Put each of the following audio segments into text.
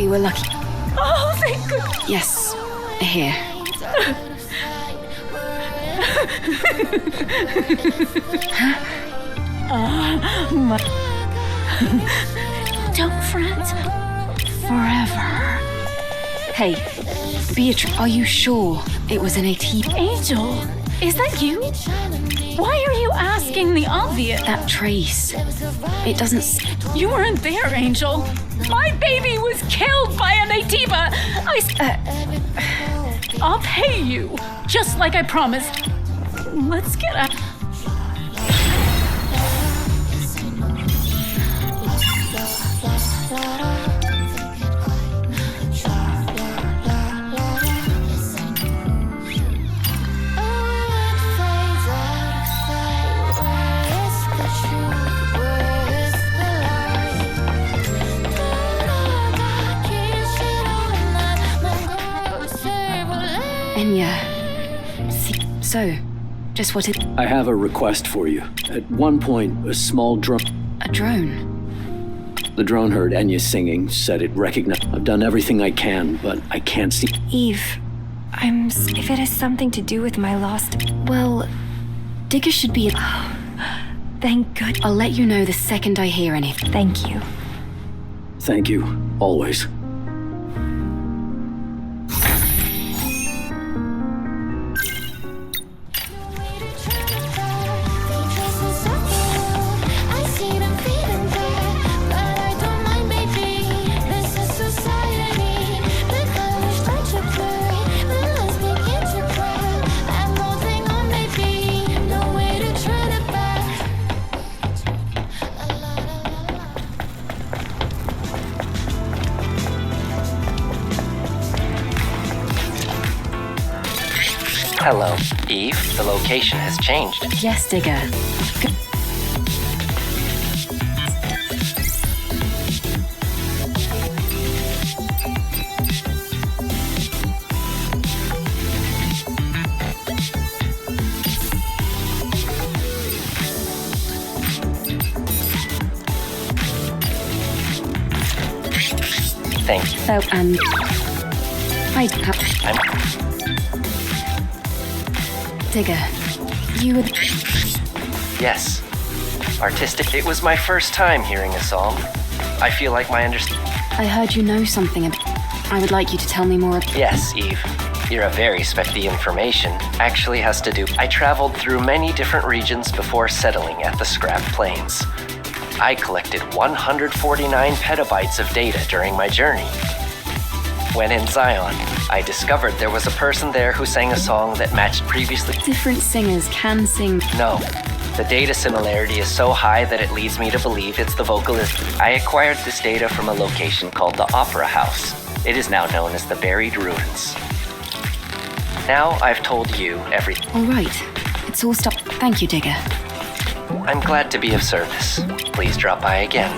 were lucky. Oh, thank goodness. Yes, here. Don't fret. Forever. Hey, Beatrice, are you sure it was an AT? Angel, is that you? Why are you asking the obvious? That trace. It doesn't... You weren't there, Angel. My baby was killed by an Atiba. I'll pay you, just like I promised. Let's get out. So, just what it... I have a request for you. At one point, a small drone... A drone? The drone heard Enya singing, said it recognized... I've done everything I can, but I can't see... Eve, if it has something to do with my lost... Well, Digger should be... Oh, thank God. I'll let you know the second I hear anything. Thank you. Thank you, always. Hello, Eve. The location has changed. Yes, Digger. Thank you. So, Digger, you would... Yes. Artistic. It was my first time hearing a song. I feel like my I heard you know something about... I would like you to tell me more about... Yes, Eve. You're a very The information actually has to do... I traveled through many different regions before settling at the Scrap Plains. I collected 149 petabytes of data during my journey. When in Zion, I discovered there was a person there who sang a song that matched previously... Different singers can sing... No. The data similarity is so high that it leads me to believe it's the vocalist. I acquired this data from a location called the Opera House. It is now known as the Buried Ruins. Now I've told you everything. All right. It's all stopped. Thank you, Digger. I'm glad to be of service. Please drop by again.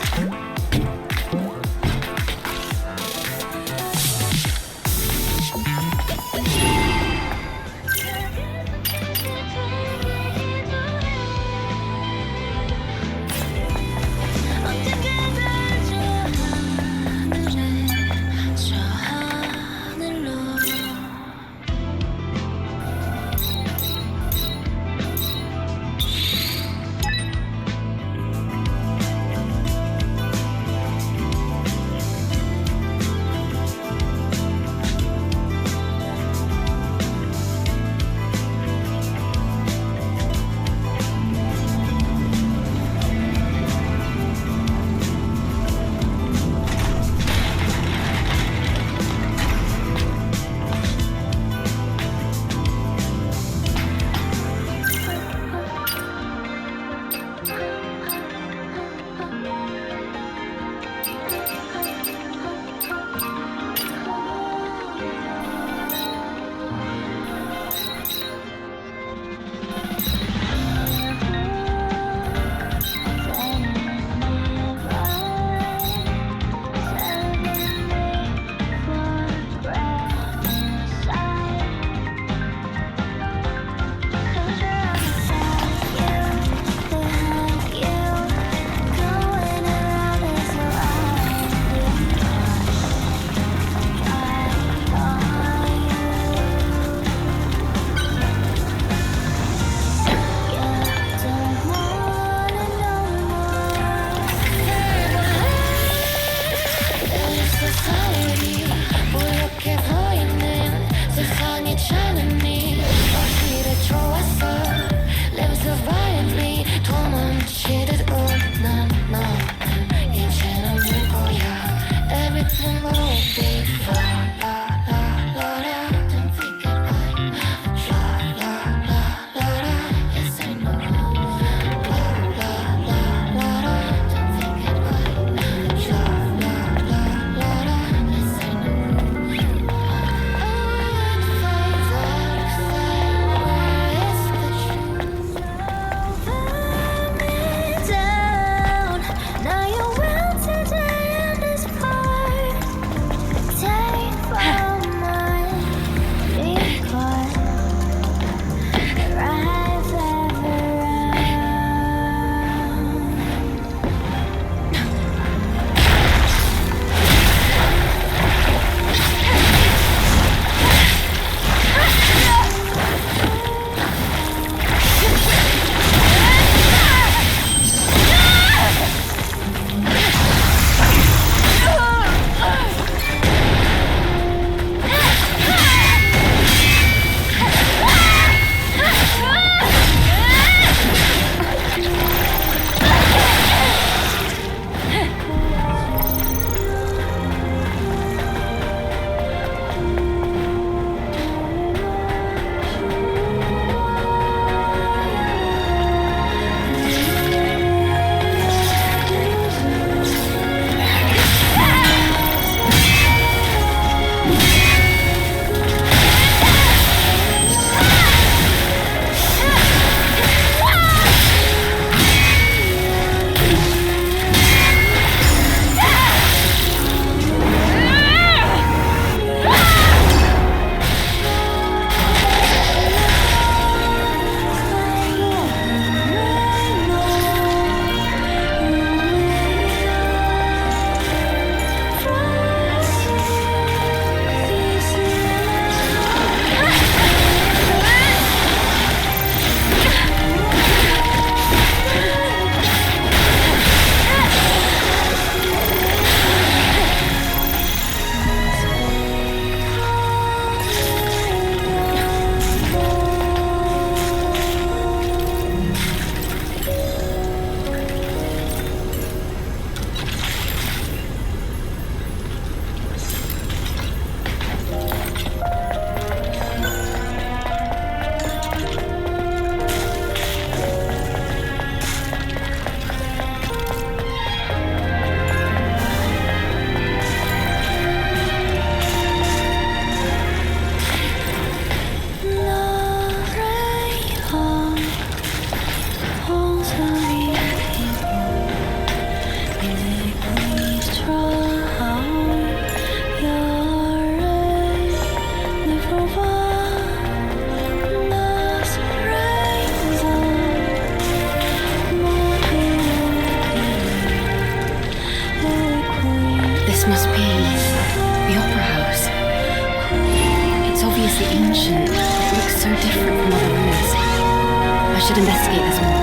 should investigate this more.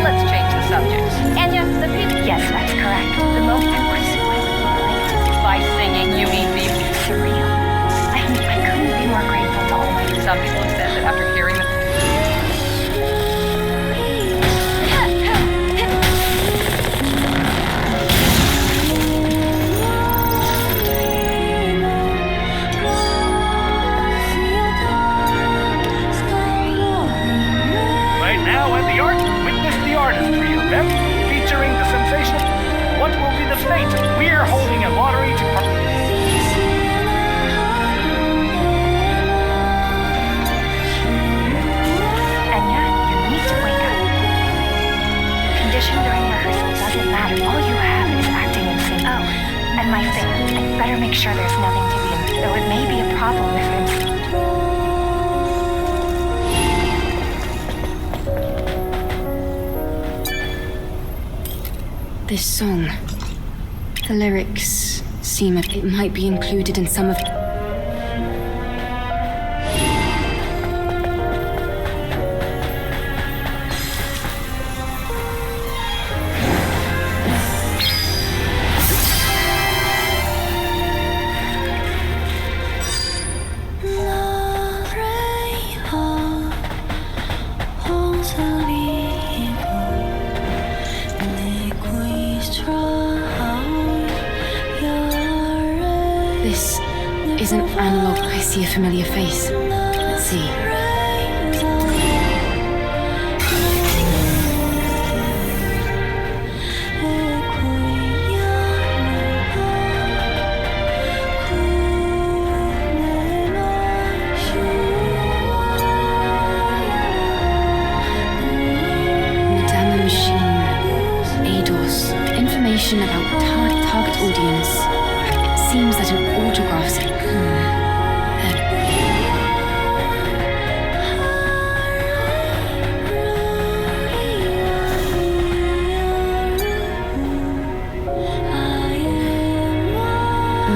Let's change the subject. Anya, the people. Yes, that's correct. The most I pursue it would be like By singing, you mean be surreal. I couldn't be more grateful to all my. Some people have said that after hearing the. Right now at the art, witness the artistry event featuring the sensational. What will be the fate? We're holding a lottery to. Anya, you need to wake up. Condition during rehearsal doesn't matter. All you have is acting and singing. Oh, and my thing. I'd better make sure there's nothing to be in. Though it may be a problem if I'm. This song. The lyrics seem it might be included in some of. This isn't analog. I see a familiar face. Let's see. Madama Machine. ADOS. Information about target audience. Seems that an autograph.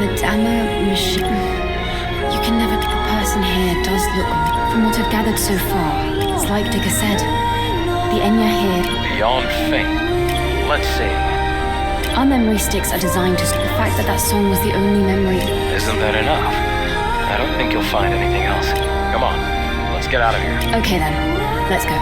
Madama Machine. You can never. The person here does look. From what I've gathered so far, it's like Digger said. The Enya here. Beyond faith. Let's see. Our memory sticks are designed to. The fact that that song was the only memory. Isn't that enough? I don't think you'll find anything else. Come on, let's get out of here. Okay then, let's go.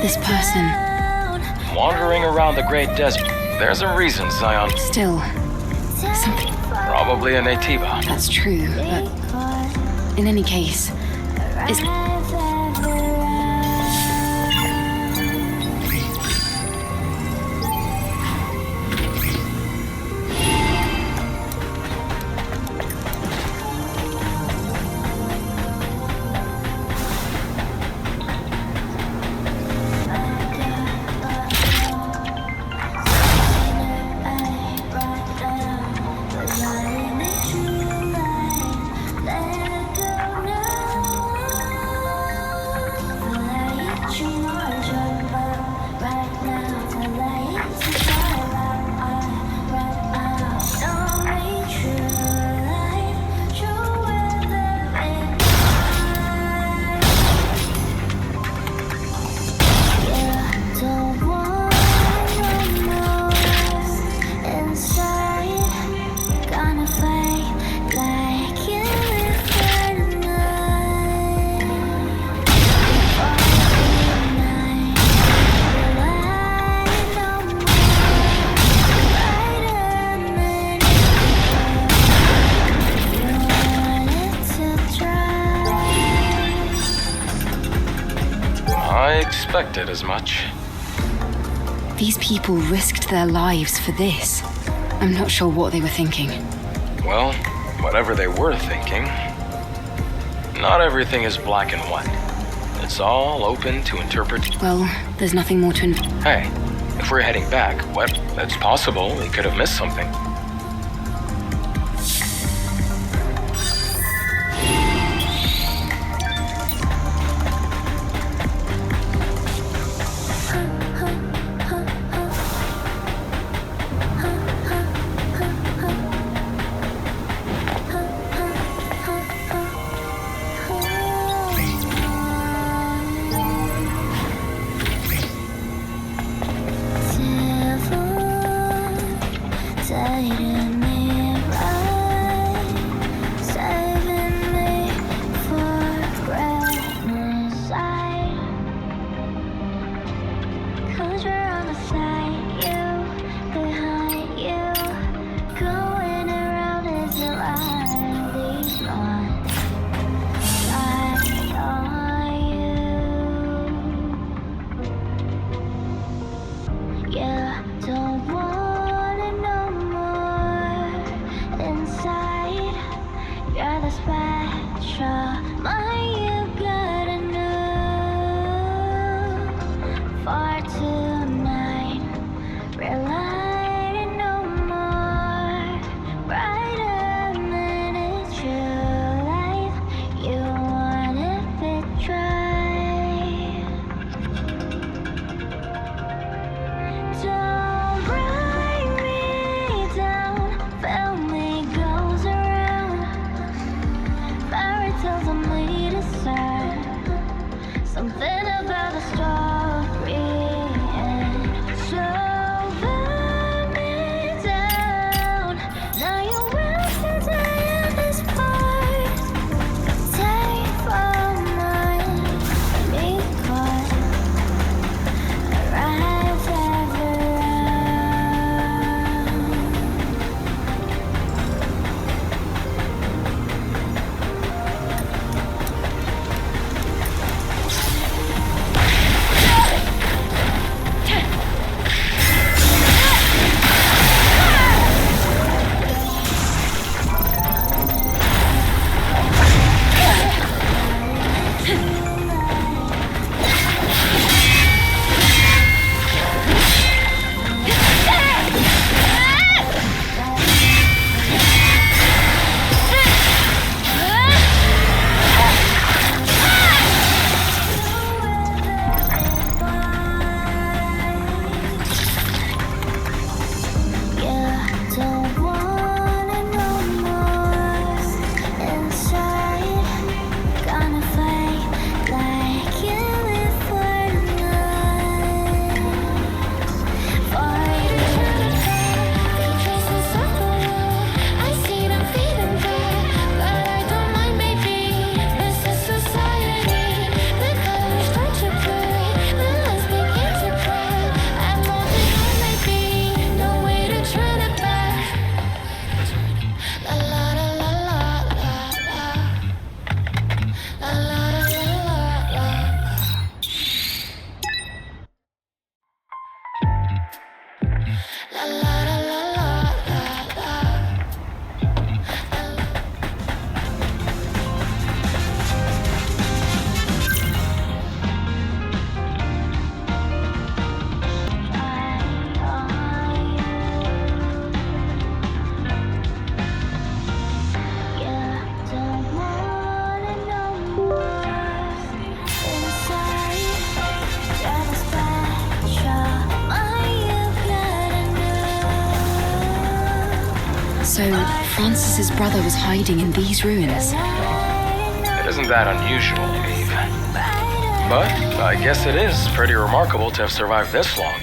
this person? Wandering around the Great Desert. There's a reason, Zion. Still, something. Probably a Nativa. That's true, but in any case, it's. I expected as much. These people risked their lives for this. I'm not sure what they were thinking. Well, whatever they were thinking, not everything is black and white. It's all open to interpret. Well, there's nothing more to. Hey, if we're heading back, well, it's possible we could have missed something. So, Francis's brother was hiding in these ruins. It isn't that unusual, Eve. But I guess it is pretty remarkable to have survived this long.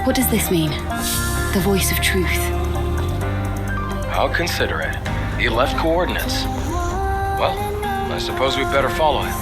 What does this mean? The voice of truth. How considerate. He left coordinates. Well, I suppose we'd better follow him.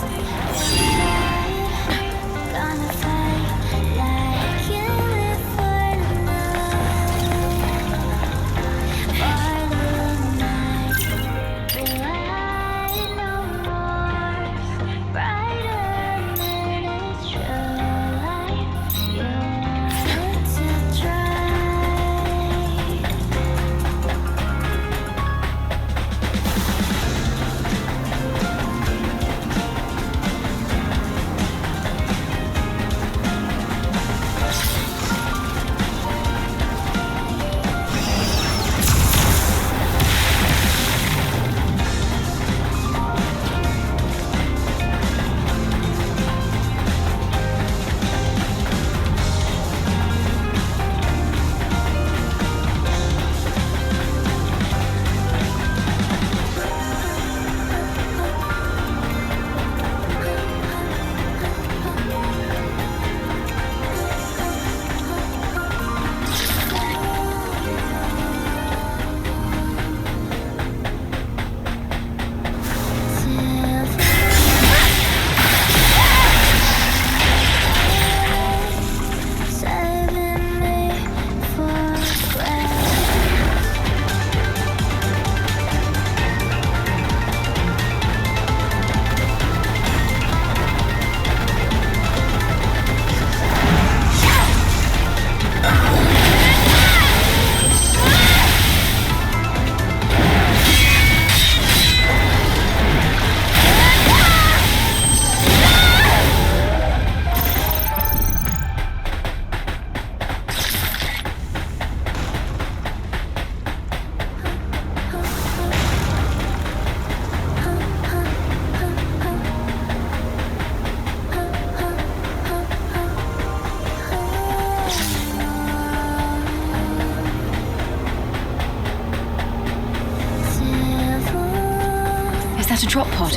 Is that a drop pod? It's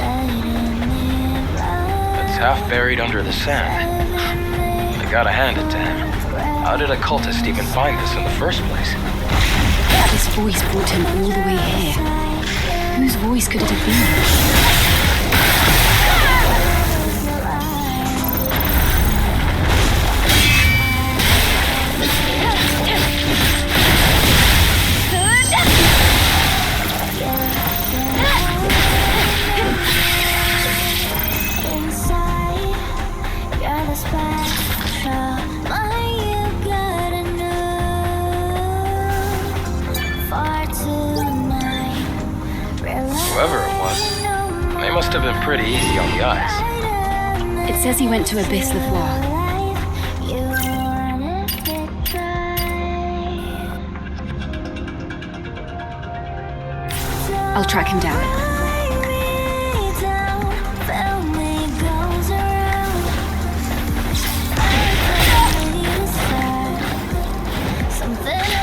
half buried under the sand. I gotta hand it to him. How did a cultist even find this in the first place? This voice brought him all the way here. Whose voice could it have been? Whoever it was, they must have been pretty easy on the eyes. It says he went to Abyss Lavoie. I'll track him down. Something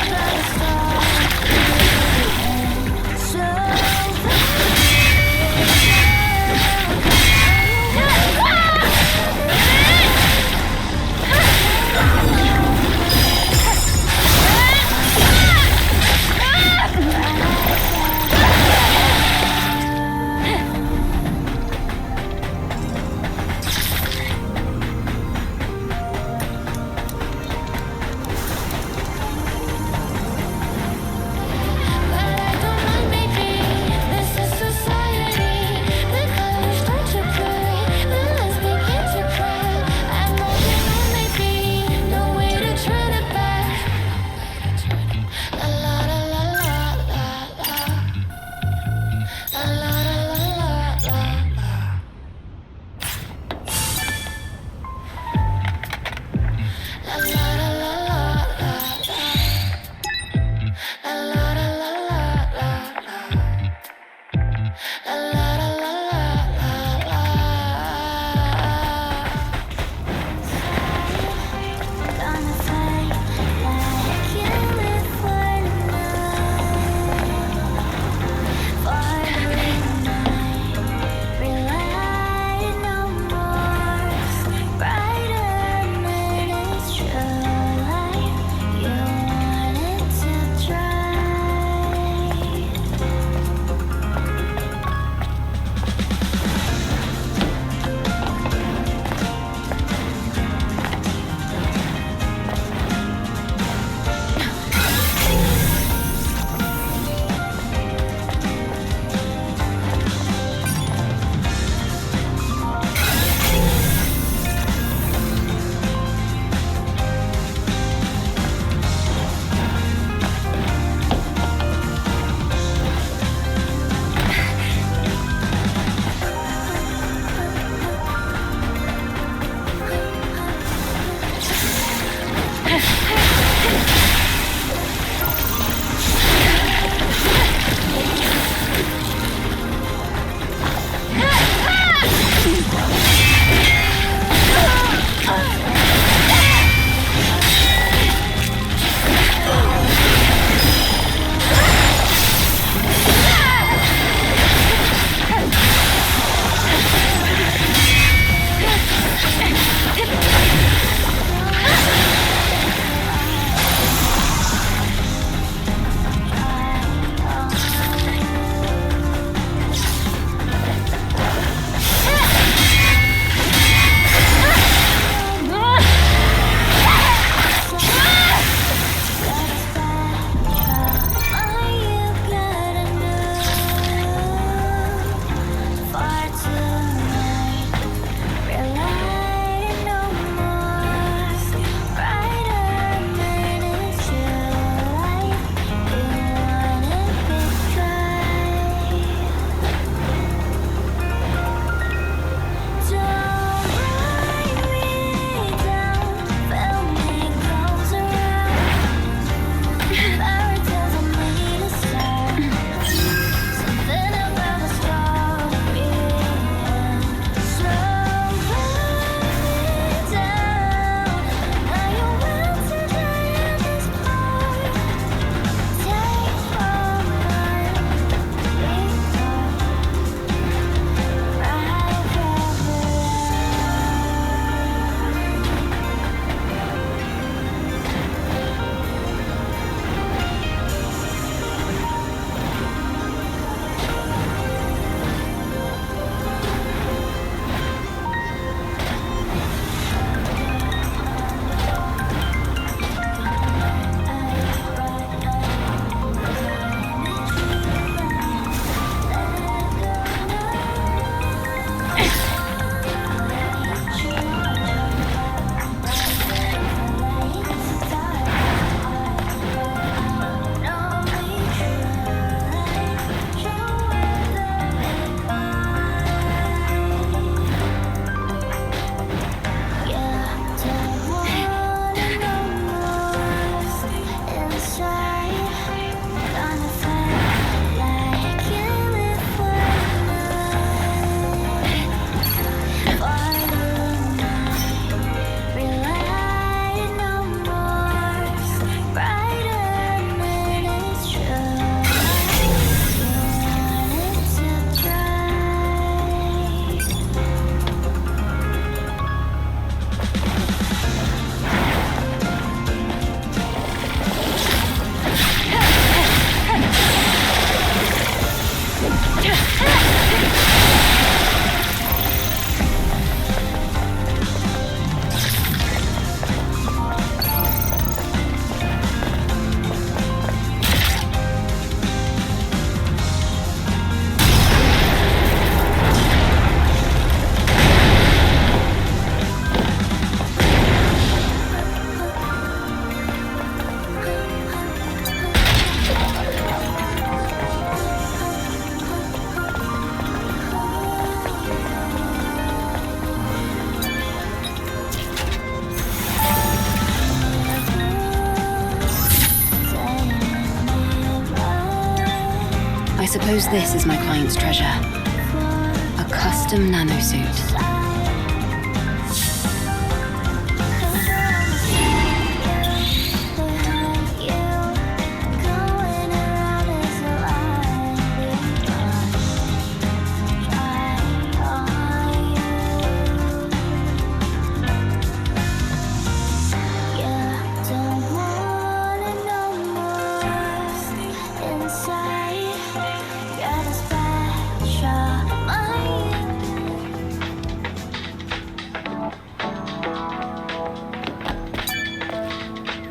suppose this is my client's treasure. A custom nanosuit.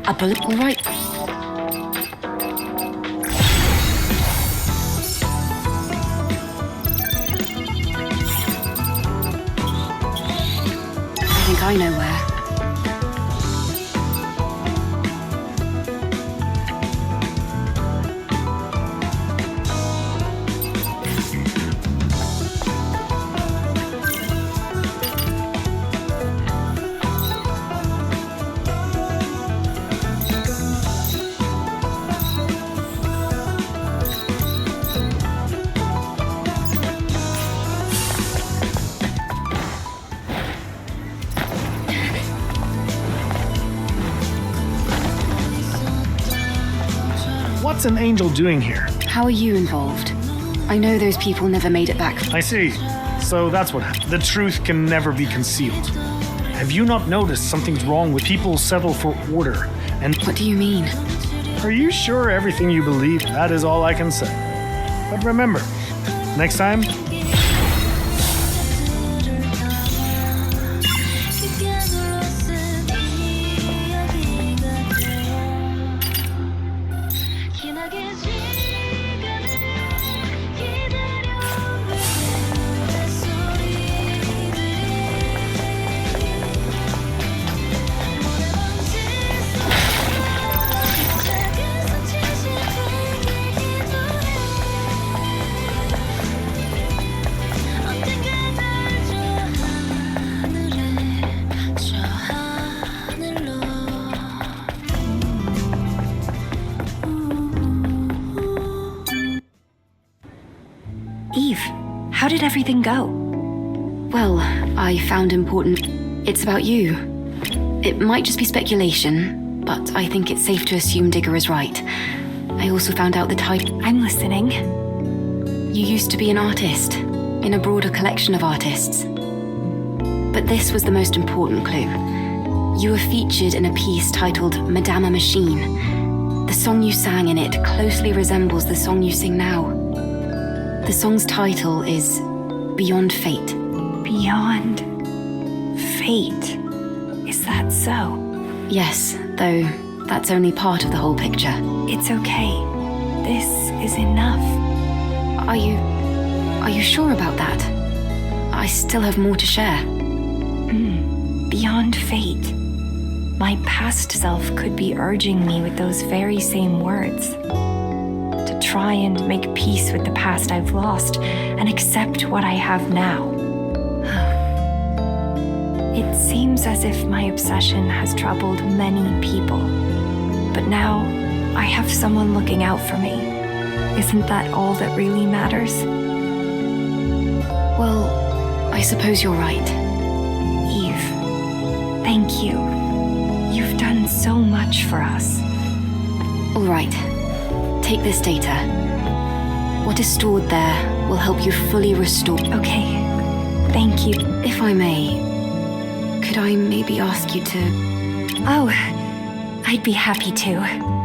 A bullet, all right. I think I know where. What's an angel doing here? How are you involved? I know those people never made it back. I see. So that's what happened. The truth can never be concealed. Have you not noticed something's wrong with people settle for order? And What do you mean? are you sure everything you believe? That is all I can say. But remember, next time, Eve, how did everything go? Well, I found important. It's about you. It might just be speculation, but I think it's safe to assume Digger is right. I also found out the type. I'm listening. You used to be an artist, in a broader collection of artists. But this was the most important clue. You were featured in a piece titled Madame a Machine. The song you sang in it closely resembles the song you sing now. The song's title is Beyond Fate. Beyond fate. Is that so? Yes, though that's only part of the whole picture. It's okay. This is enough. Are you sure about that? I still have more to share. Beyond fate. My past self could be urging me with those very same words. To try and make peace with the past I've lost and accept what I have now. It seems as if my obsession has troubled many people. But now, I have someone looking out for me. Isn't that all that really matters? Well, I suppose you're right. Eve, thank you. You've done so much for us. All right. Take this data. What is stored there will help you fully restore. Okay, thank you. If I may, could I maybe ask you to... Oh, I'd be happy to.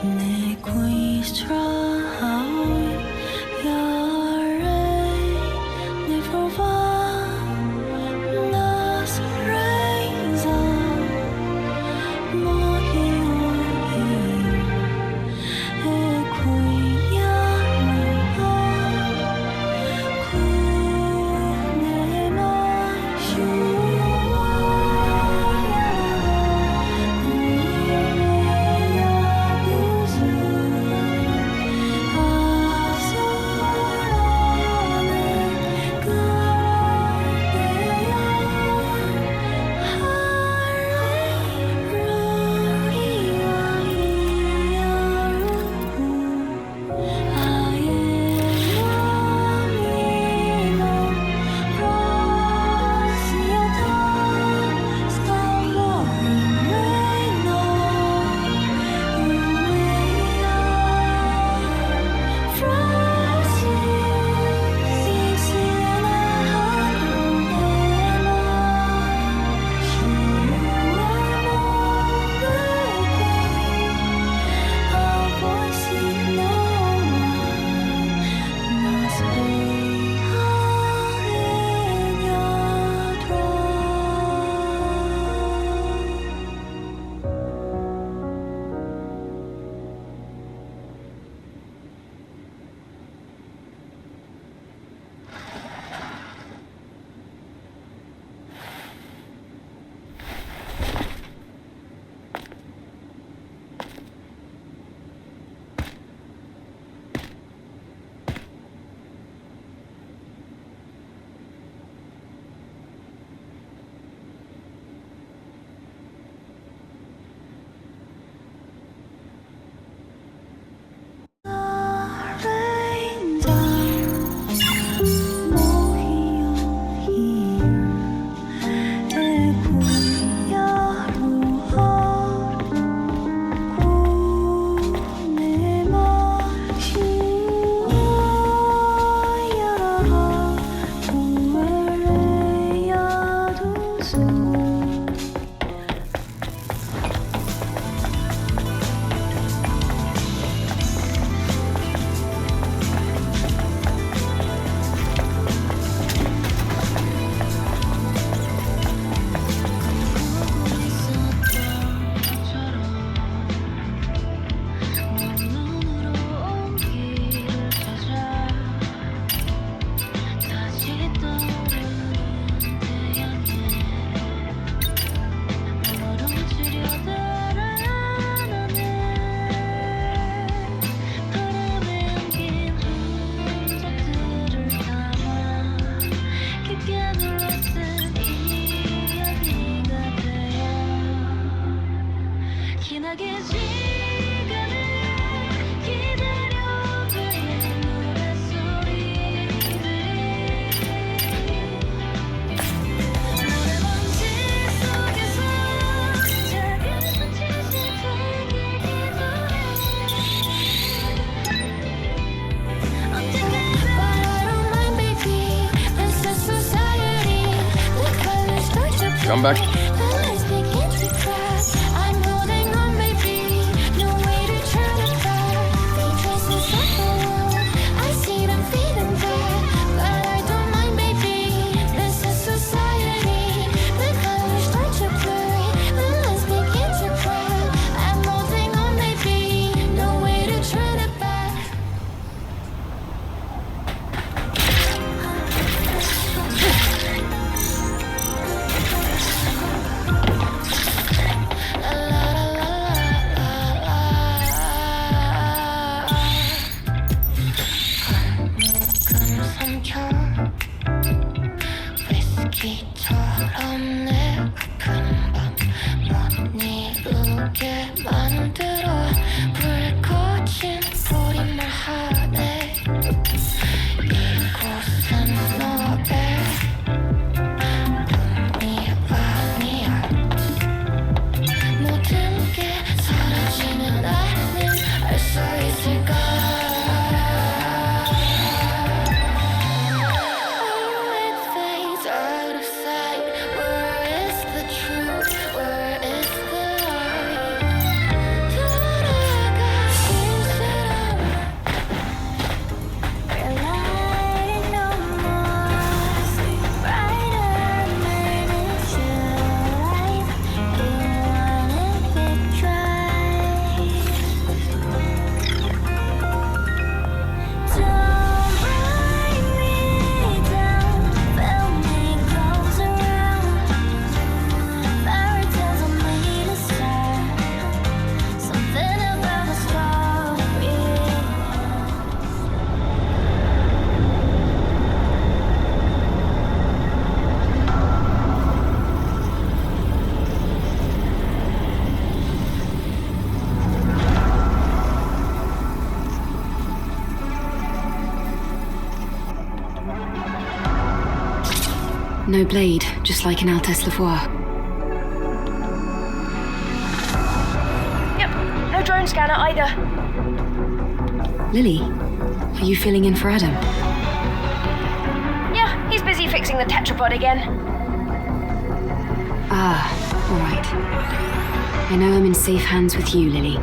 내 귀 straw, you're Come back. No blade, just like in Altesse Lavoie. Yep, no drone scanner either. Lily, are you filling in for Adam? Yeah, he's busy fixing the tetrapod again. Ah, all right. I know I'm in safe hands with you, Lily.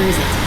Where is it?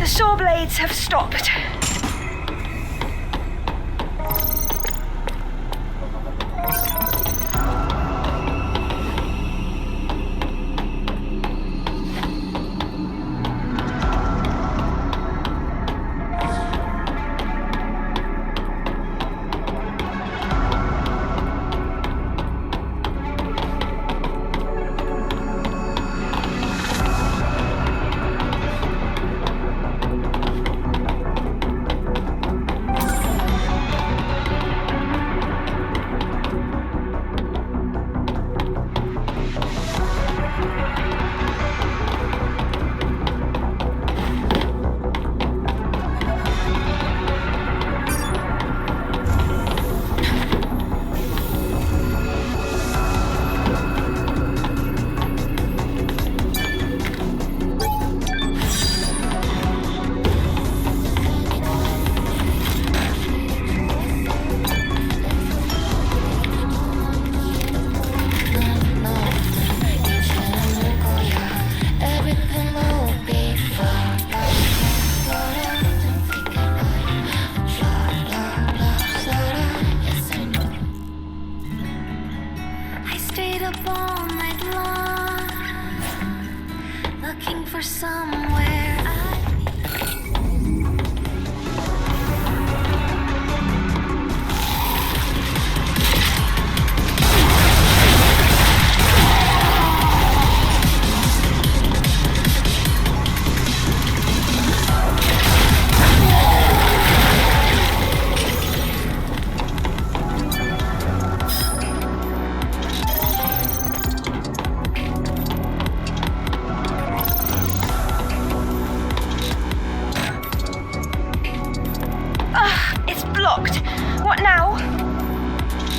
The saw blades have stopped.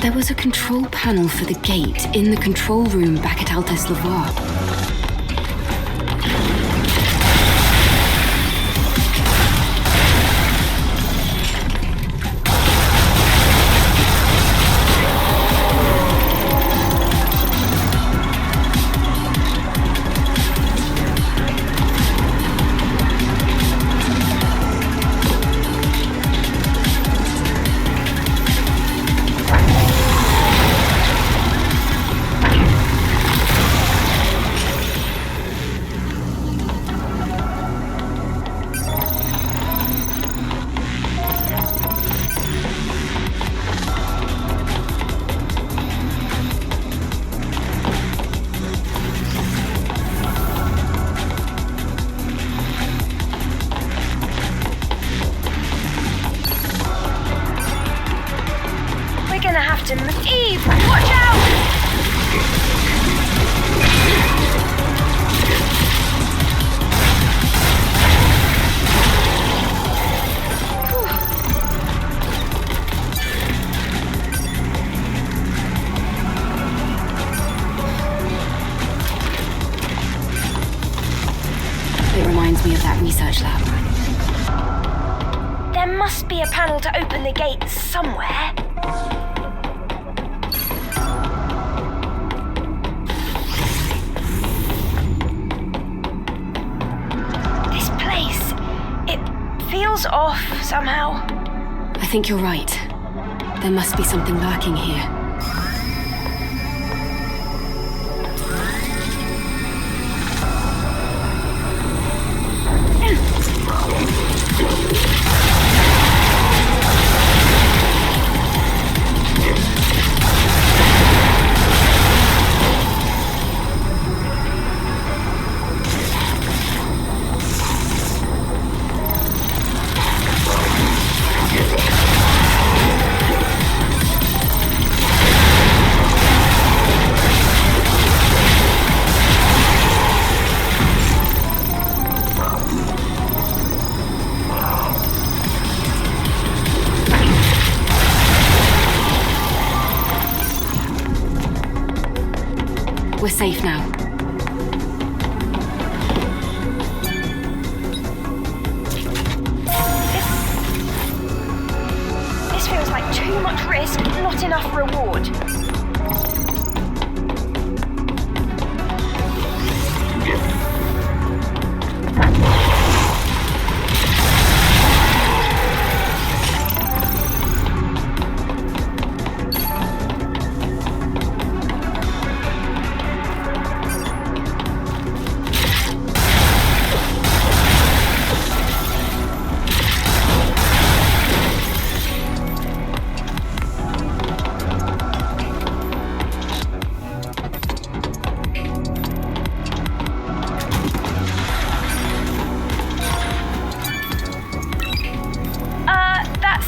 There was a control panel for the gate in the control room back at Altes Lavoir. Eve, watch out! It reminds me of that research lab. There must be a panel to open the gate somewhere. This place, it feels off somehow. I think you're right. There must be something lurking here. We're safe now. This feels like too much risk, not enough reward.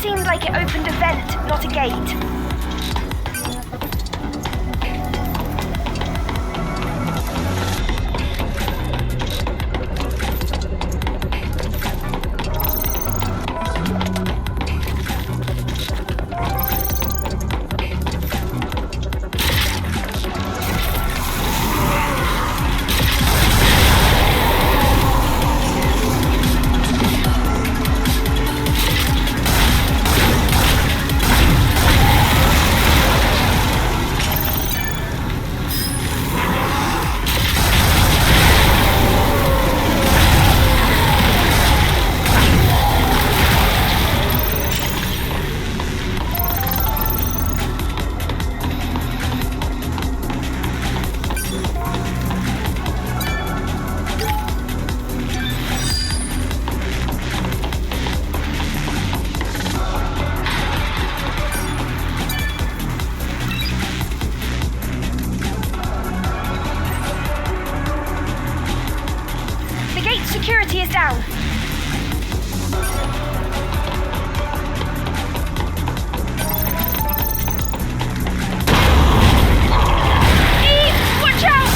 seemed like it opened a vent, not a gate. Security is down. Eve, watch out!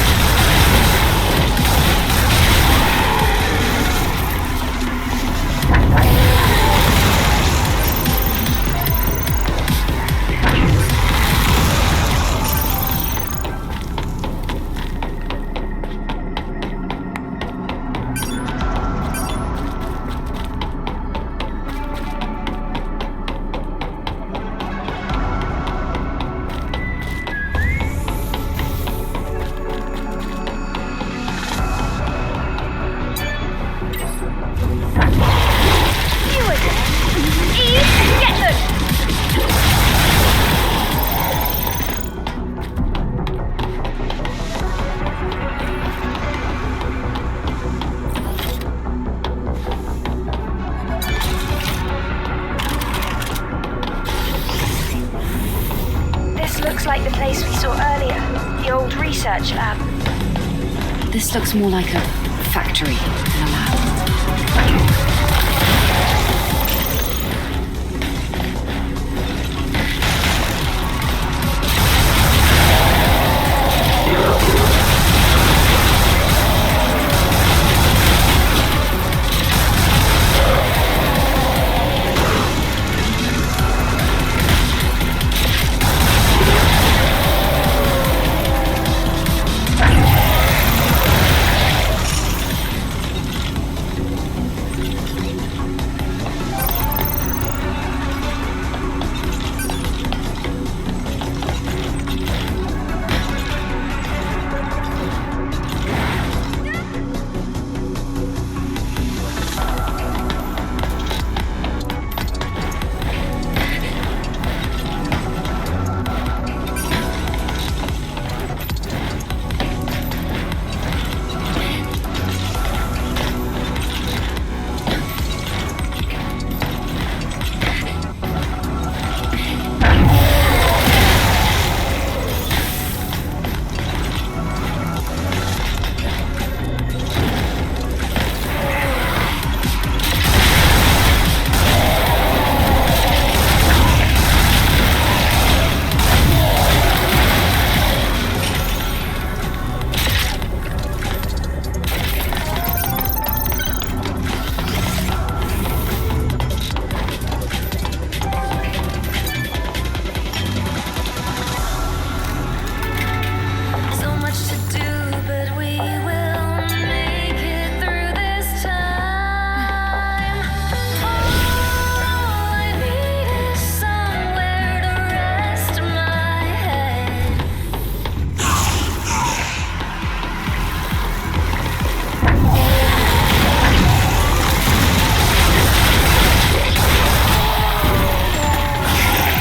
Looks like the place we saw earlier, the old research lab. This looks more like a factory than a lab.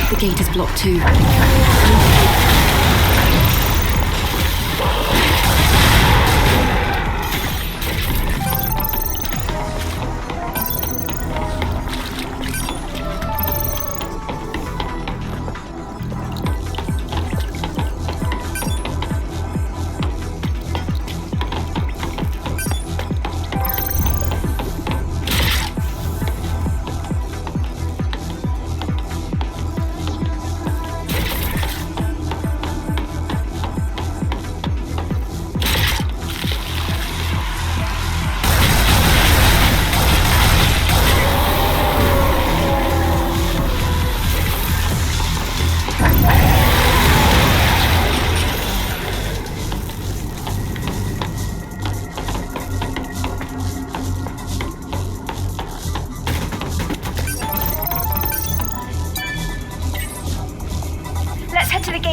The gate is blocked too.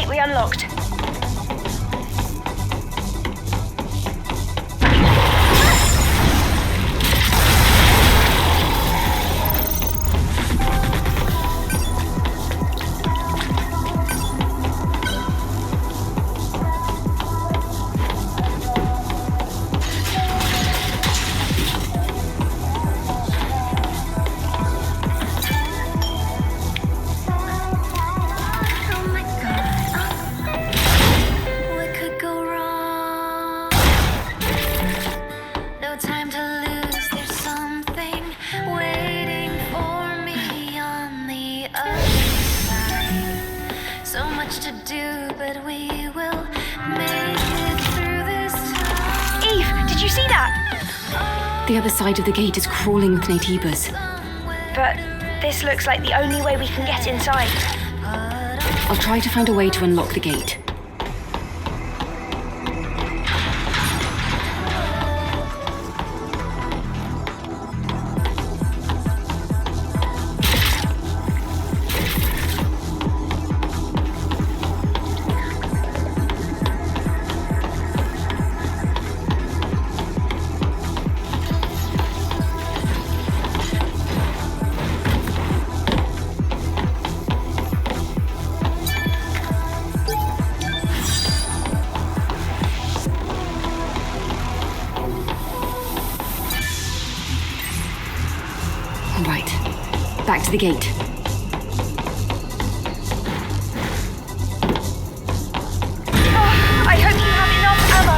gate we unlocked. The other side of the gate is crawling with Naytibas. But this looks like the only way we can get inside. I'll try to find a way to unlock the gate. Back to the gate. I hope you have enough ammo.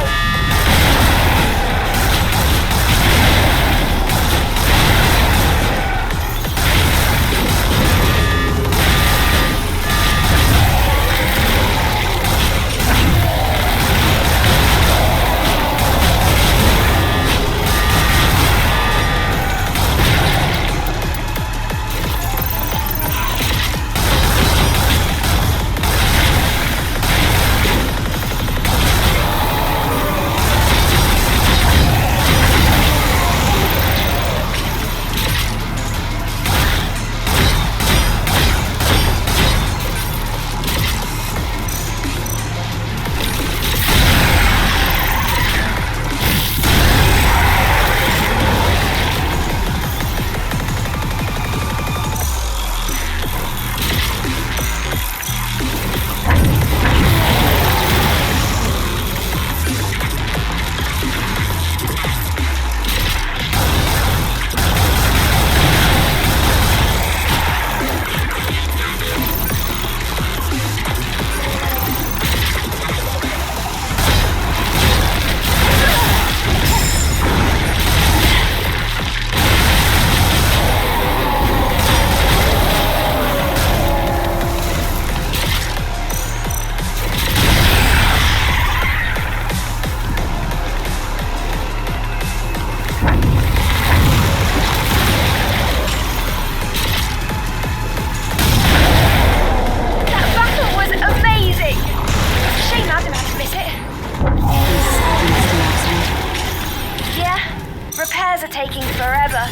Repairs are taking forever.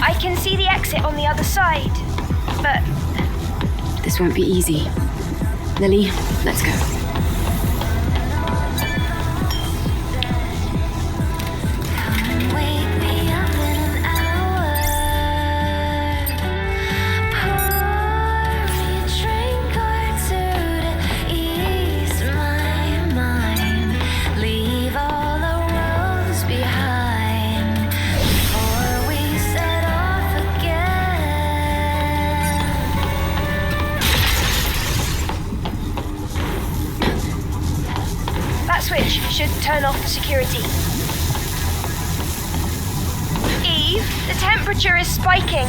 I can see the exit on the other side, but... This won't be easy. Lily, let's go. Switch should turn off the security. Eve, the temperature is spiking.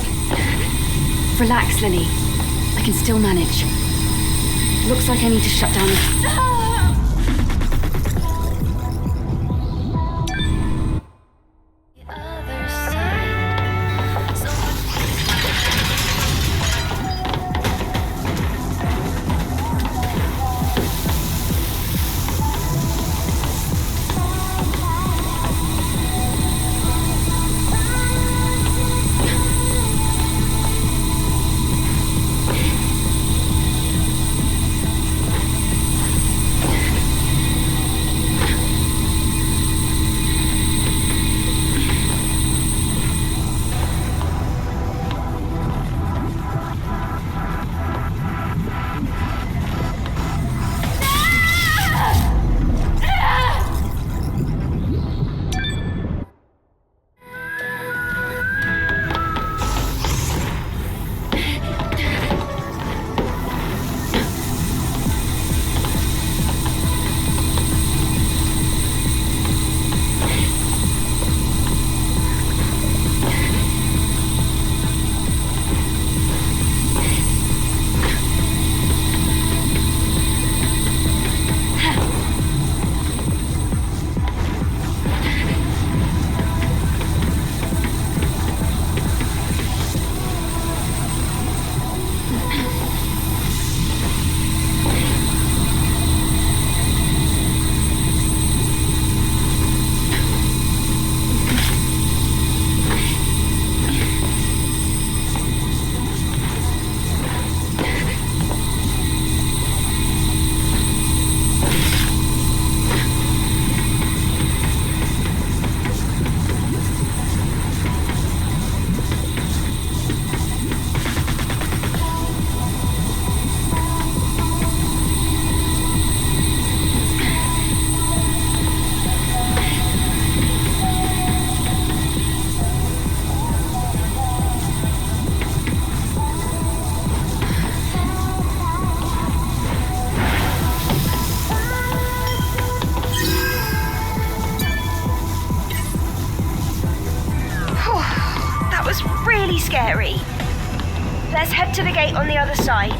Relax, Lily. I can still manage. Looks like I need to shut down the... scary. Let's head to the gate on the other side.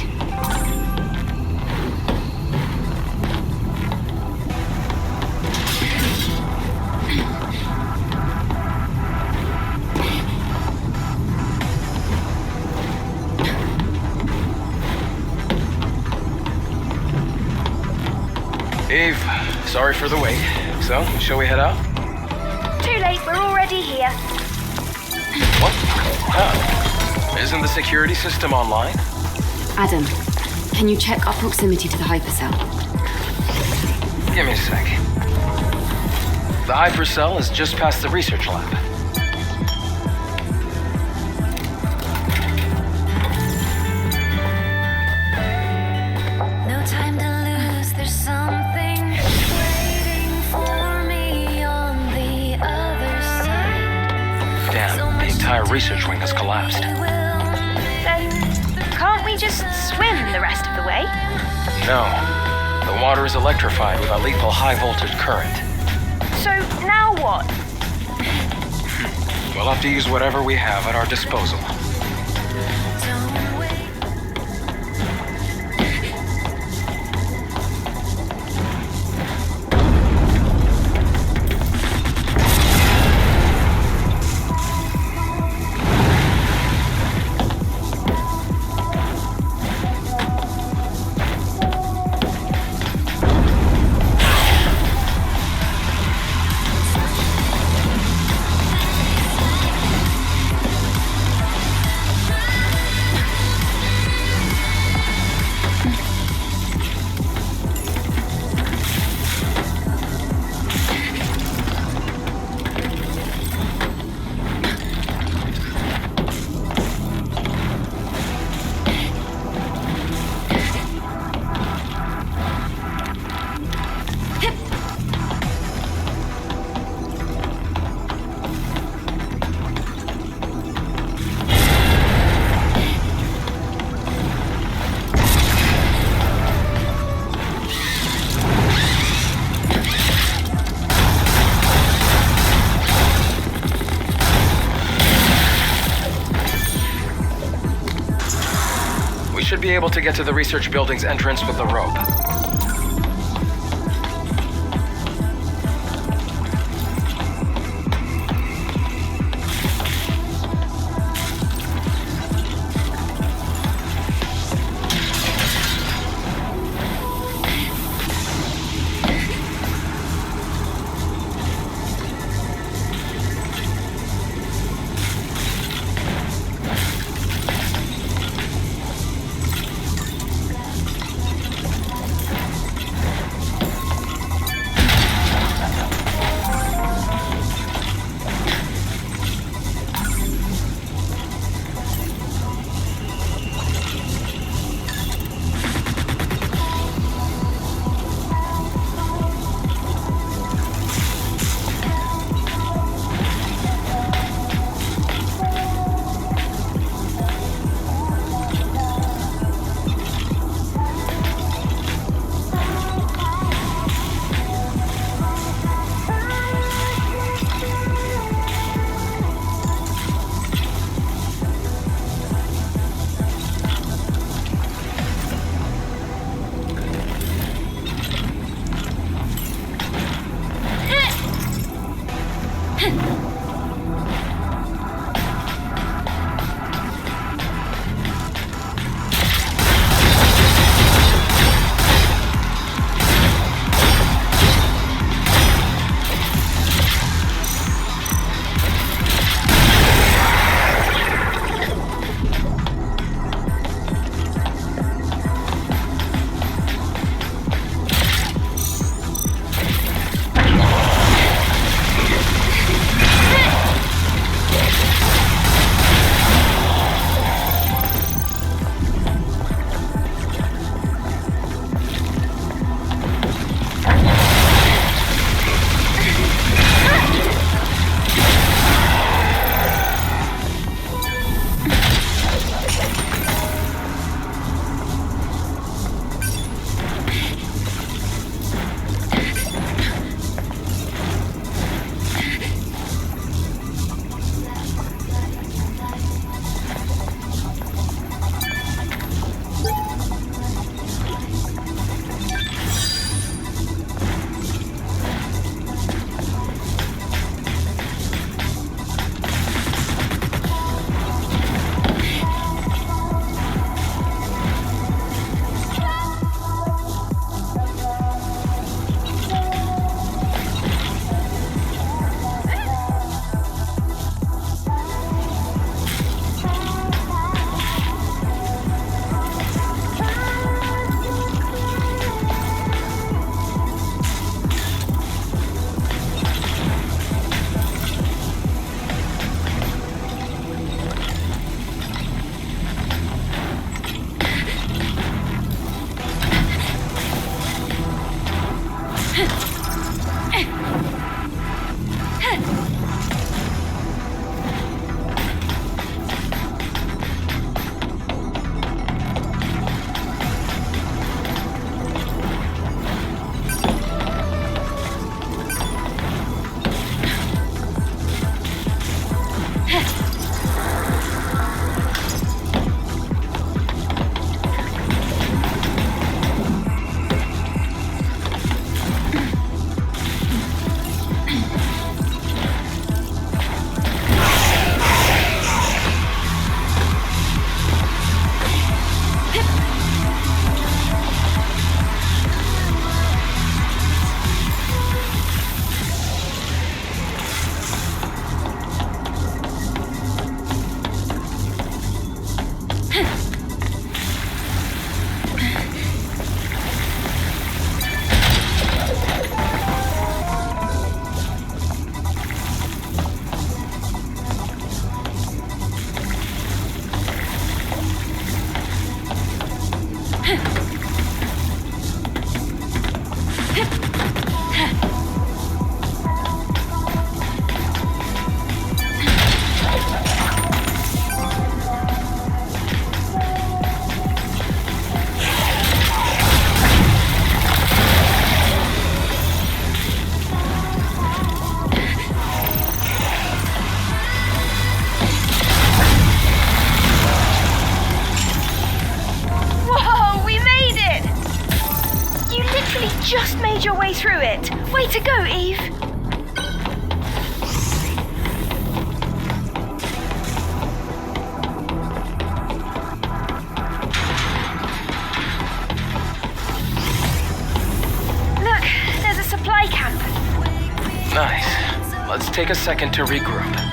Eve, sorry for the wait. So, shall we head out? Too late, we're already here. What? How? Isn't the security system online? Adam, can you check our proximity to the hypercell? Give me a sec. The hypercell is just past the research lab. No time to lose, there's something waiting for me on the other side. Damn, the entire research wing has collapsed. Then, can't we just swim the rest of the way? No. The water is electrified with a lethal high-voltage current. So, now what? We'll have to use whatever we have at our disposal. Should be able to get to the research building's entrance with the rope. Just made your way through it. Way to go, Eve. Look, there's a supply camp. Nice. Let's take a second to regroup.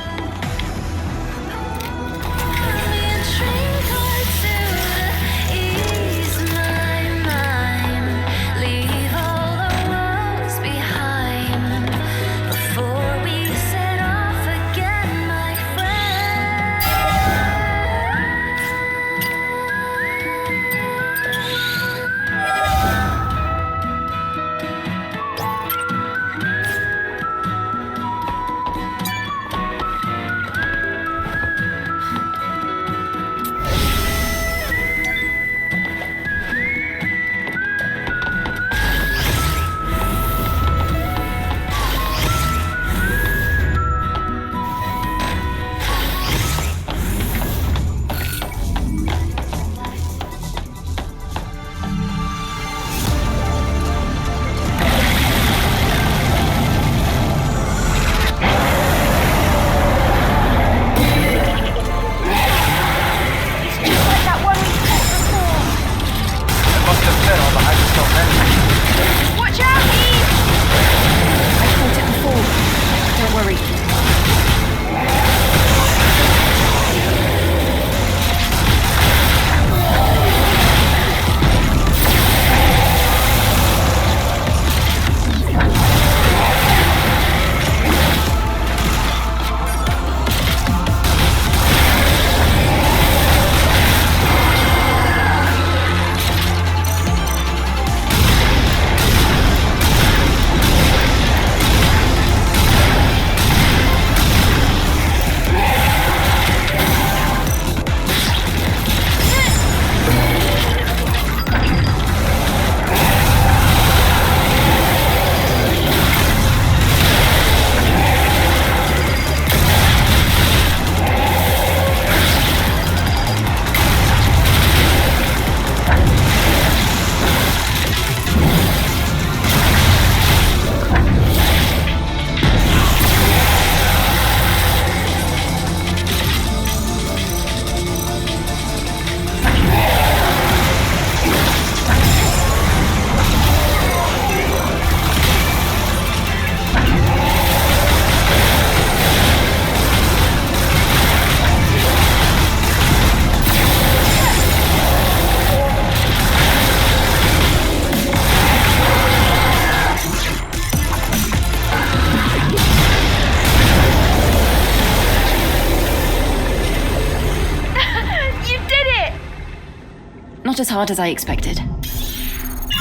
Not as hard as I expected.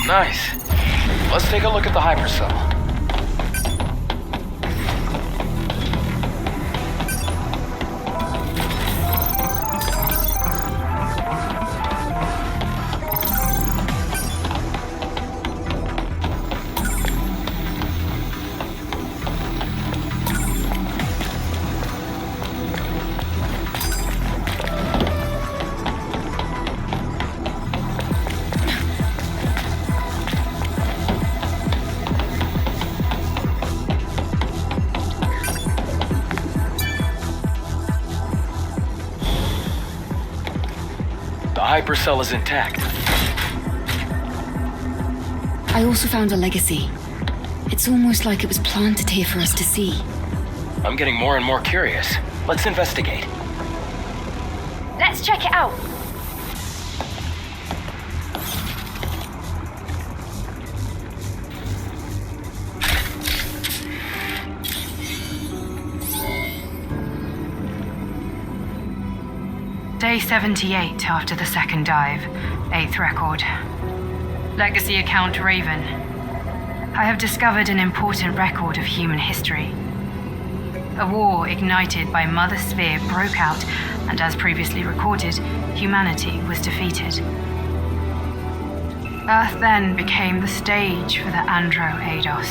Nice. Let's take a look at the hypercell. The hypercell is intact. I also found a legacy. It's almost like it was planted here for us to see. I'm getting more and more curious. Let's investigate. Let's check it out. Day 78 after the second dive. 8th record. Legacy account Raven. I have discovered an important record of human history. A war ignited by Mother Sphere broke out, and as previously recorded, humanity was defeated. Earth then became the stage for the Andro-Eidos.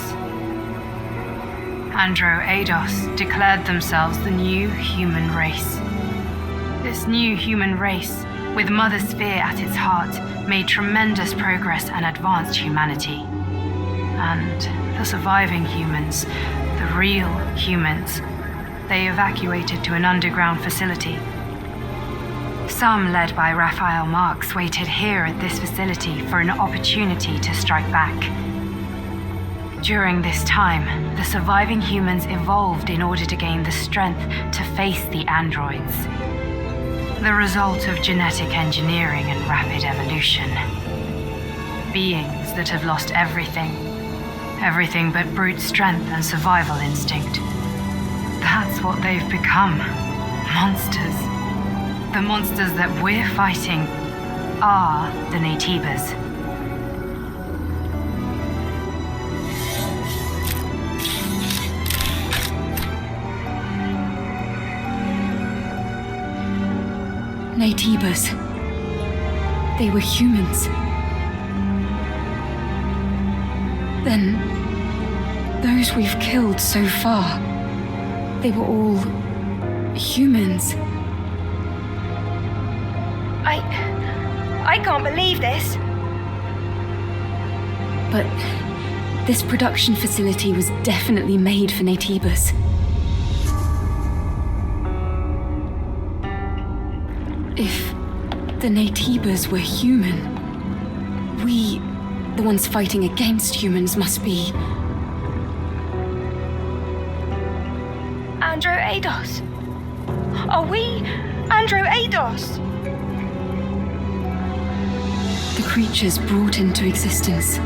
Andro-Eidos declared themselves the new human race. This new human race, with Mother Sphere at its heart, made tremendous progress and advanced humanity. And the surviving humans, the real humans, they evacuated to an underground facility. Some, led by Raphael Marx, waited here at this facility for an opportunity to strike back. During this time, the surviving humans evolved in order to gain the strength to face the androids. The result of genetic engineering and rapid evolution. Beings that have lost everything. Everything but brute strength and survival instinct. That's what they've become. Monsters. The monsters that we're fighting are the Naytibas. Naytibas. They were humans. Then, those we've killed so far, they were all humans. I can't believe this. But this production facility was definitely made for Naytibas. If the Naytibas were human, we, the ones fighting against humans, must be... Andro-Eidos. Are we Andro-Eidos? The creatures brought into existence,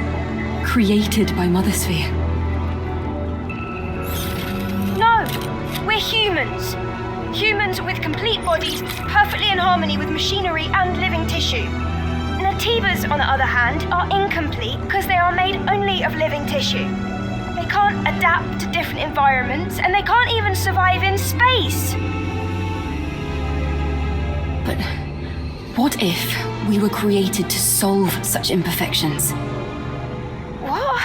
created by Mother Sphere. No! We're humans! Humans with complete bodies, perfectly in harmony with machinery and living tissue. Naytibas, on the other hand, are incomplete because they are made only of living tissue. They can't adapt to different environments, and they can't even survive in space. But what if we were created to solve such imperfections? What?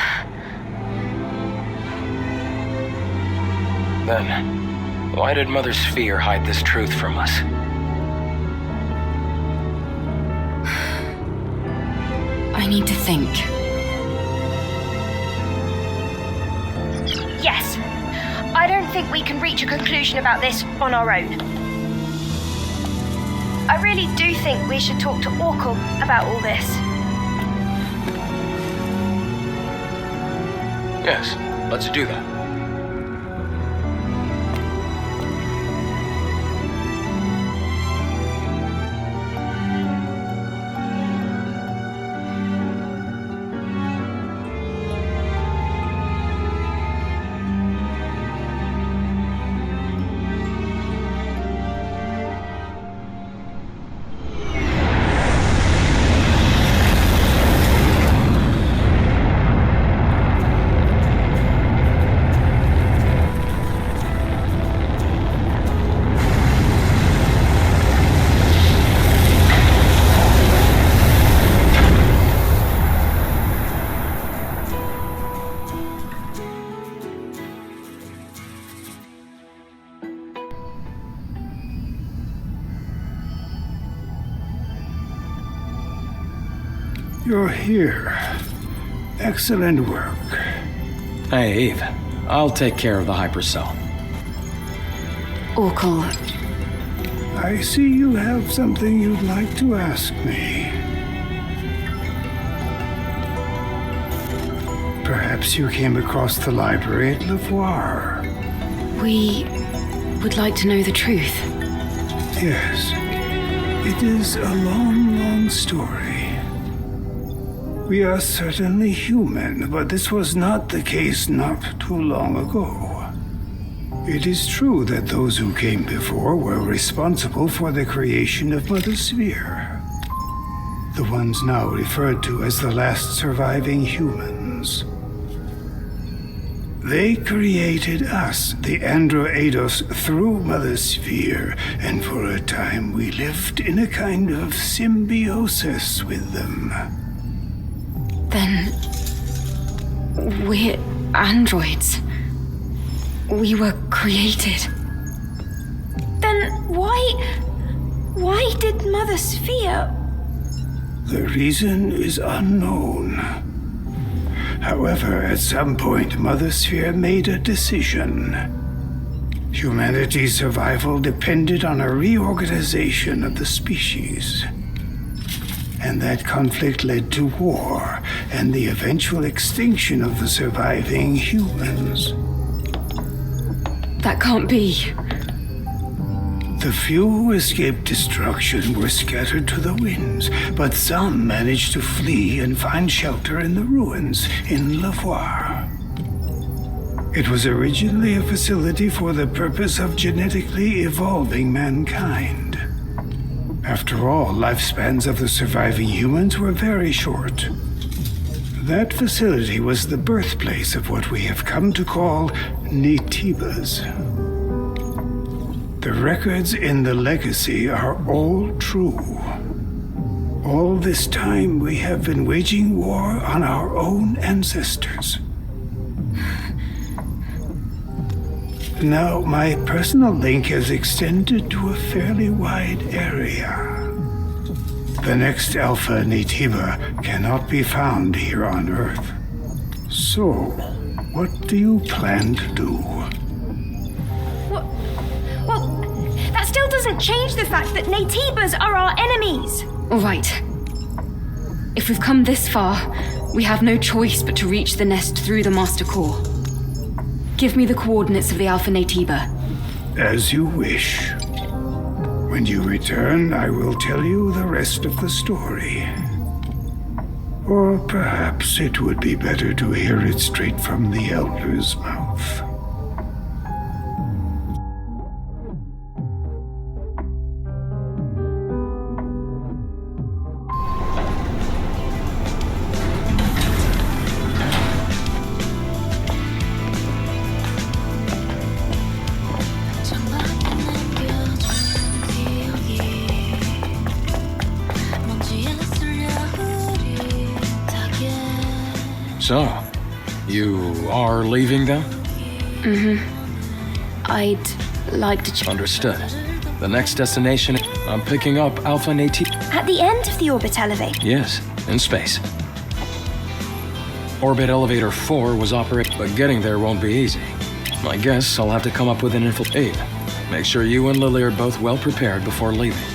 Then, why did Mother Sphere hide this truth from us? I need to think. Yes. I don't think we can reach a conclusion about this on our own. I really do think we should talk to Orkel about all this. Yes, let's do that. You're here. Excellent work. Hey, Eve. I'll take care of the hypercell. Orkle, I see you have something you'd like to ask me. Perhaps you came across the library at Lavoir. we would like to know the truth. Yes. It is a long, long story. We are certainly human, but this was not the case not too long ago. It is true that those who came before were responsible for the creation of Mother Sphere. The ones now referred to as the last surviving humans. They created us, the Androidos, through Mother Sphere, and for a time we lived in a kind of symbiosis with them. Then we're androids. We were created. Then why did Mother Sphere? The reason is unknown. However, at some point, Mother Sphere made a decision. Humanity's survival depended on a reorganization of the species. And that conflict led to war and the eventual extinction of the surviving humans. That can't be. The few who escaped destruction were scattered to the winds, but some managed to flee and find shelter in the ruins in Lavoir. It was originally a facility for the purpose of genetically evolving mankind. After all, lifespans of the surviving humans were very short. That facility was the birthplace of what we have come to call Netibas. The records in the legacy are all true. All this time we have been waging war on our own ancestors. Now, my personal link has extended to a fairly wide area. The next Alpha Netiba cannot be found here on Earth. So, what do you plan to do? Well, that still doesn't change the fact that Netibas are our enemies. All right. If we've come this far, we have no choice but to reach the nest through the Master Core. Give me the coordinates of the Alpha Netiba. As you wish. When you return, I will tell you the rest of the story. Or perhaps it would be better to hear it straight from the Elder's mouth. So, you are leaving then? I'd like to Understood. The next destination, I'm picking up Alpha Netiba. At the end of the orbit elevator. Yes, in space. Orbit Elevator 4 was operating, but getting there won't be easy. I guess I'll have to come up with an Eve, make sure you and Lily are both well prepared before leaving.